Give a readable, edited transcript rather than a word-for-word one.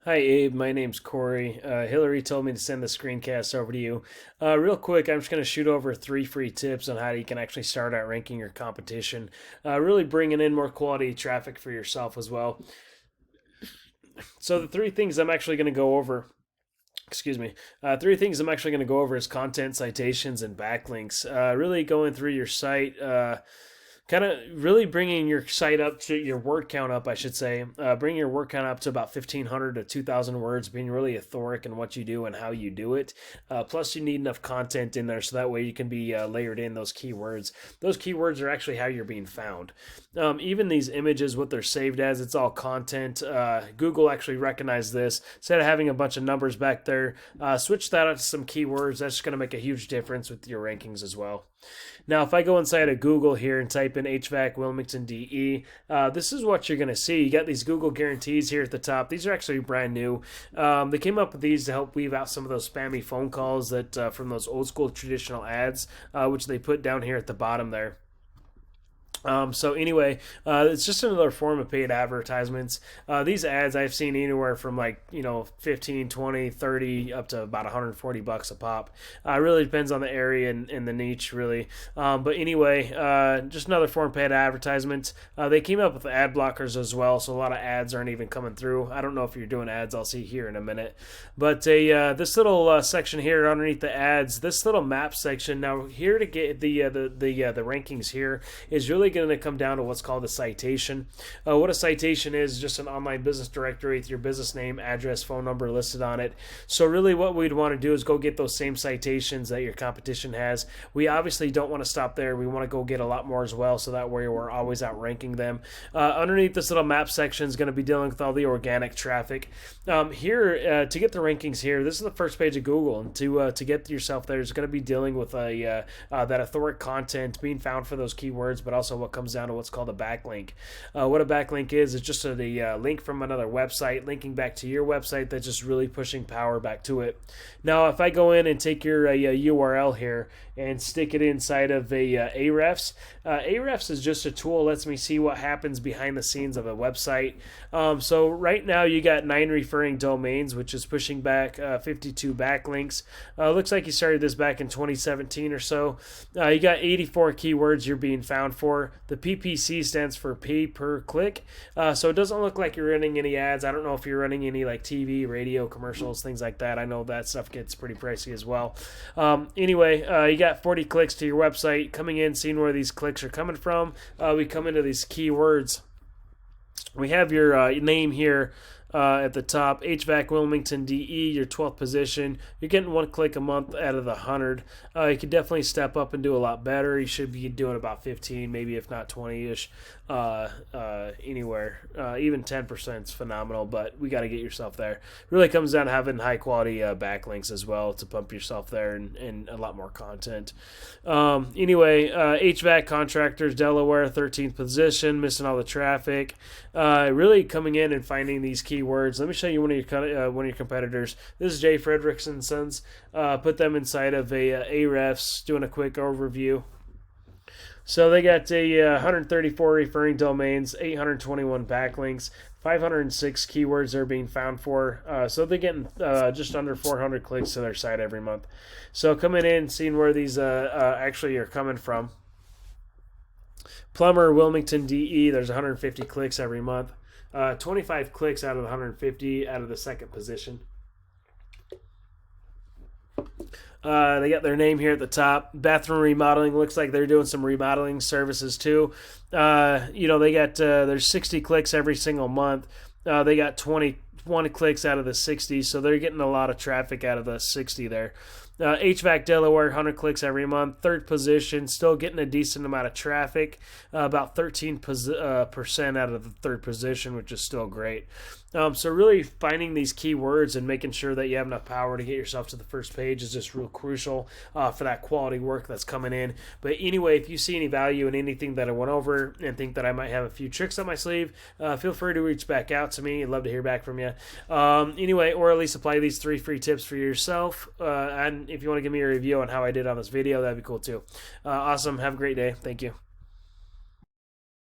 Hi Abe, my name's Corey. Hillary told me to send the screencast over to you. Real quick, I'm just going to shoot over three free tips on how you can actually start out ranking your competition, really bringing in more quality traffic for yourself as well. So the three things I'm actually going to go over excuse me, three things I'm actually going to go over is content, citations, and backlinks. Really going through your site, kind of really bringing your site up to your word count up, I should say. Bring your word count up to about 1,500 to 2,000 words, being really authoric in what you do and how you do it. Plus, you need enough content in there so that way you can be layered in those keywords. Those keywords are actually how you're being found. Even these images, what they're saved as, it's all content. Google actually recognized this. Instead of having a bunch of numbers back there, switch that out to some keywords. That's just going to make a huge difference with your rankings as well. Now, if I go inside of Google here and type in HVAC Wilmington DE, this is what you're going to see. You got these Google guarantees here at the top. These are actually brand new. They came up with these to help weave out some of those spammy phone calls that from those old school traditional ads, which they put down here at the bottom there. So anyway, it's just another form of paid advertisements. These ads I've seen anywhere from 15, 20, 30 up to about 140 bucks a pop. Really depends on the area and the niche really. But anyway, just another form of paid advertisements. They came up with ad blockers as well, so a lot of ads aren't even coming through. I don't know if you're doing ads, I'll see here in a minute. But this little section here underneath the ads, this little map section, now here to get the rankings here is really going to come down to what's called a citation. What a citation is just an online business directory with your business name, address, phone number listed on it. So really what we'd want to do is go get those same citations that your competition has. We obviously don't want to stop there. We want to go get a lot more as well, so that way we're always outranking them. Underneath this little map section is going to be dealing with all the organic traffic. Here, to get the rankings here, this is the first page of Google, and to get yourself there is going to be dealing with that authoric content being found for those keywords, but also what comes down to what's called a backlink. What a backlink is just a link from another website linking back to your website that's just really pushing power back to it. Now, if I go in and take your URL here and stick it inside of Ahrefs, Ahrefs is just a tool that lets me see what happens behind the scenes of a website. So right now you got 9 referring domains, which is pushing back 52 backlinks. Looks like you started this back in 2017 or so. You got 84 keywords you're being found for. The PPC stands for pay per click. So it doesn't look like you're running any ads. I don't know if you're running any like TV, radio, commercials, things like that. I know that stuff gets pretty pricey as well. Anyway, you got 40 clicks to your website. Coming in, seeing where these clicks are coming from. We come into these keywords. We have your name here at the top, HVAC Wilmington DE, your 12th position. You're getting 1 click a month out of the 100. You could definitely step up and do a lot better. You should be doing about 15, maybe if not 20-ish, anywhere. Even 10% is phenomenal, but we got to get yourself there. Really comes down to having high-quality backlinks as well to pump yourself there and a lot more content. Anyway, HVAC contractors, Delaware, 13th position, missing all the traffic. Really coming in and finding these keywords. Let me show you one of your competitors. This is Jay Frederickson Sons. Put them inside of Ahrefs, doing a quick overview. So they got 134 referring domains, 821 backlinks, 506 keywords they're being found for. So they're getting just under 400 clicks to their site every month. So coming in, seeing where these actually are coming from. Plumber Wilmington DE, there's 150 clicks every month. 25 clicks out of the 150 out of the second position. They got their name here at the top. Bathroom remodeling, looks like they're doing some remodeling services too. They got there's 60 clicks every single month. They got 21 clicks out of the 60, so they're getting a lot of traffic out of the 60 there. HVAC Delaware, 100 clicks every month. Third position, still getting a decent amount of traffic, about 13% out of the third position, which is still great. So really finding these keywords and making sure that you have enough power to get yourself to the first page is just real crucial for that quality work that's coming in. But anyway, if you see any value in anything that I went over and think that I might have a few tricks up my sleeve, feel free to reach back out to me. I'd love to hear back from you. Anyway, or at least apply these 3 free tips for yourself. And if you want to give me a review on how I did on this video, that'd be cool too. Awesome. Have a great day. Thank you.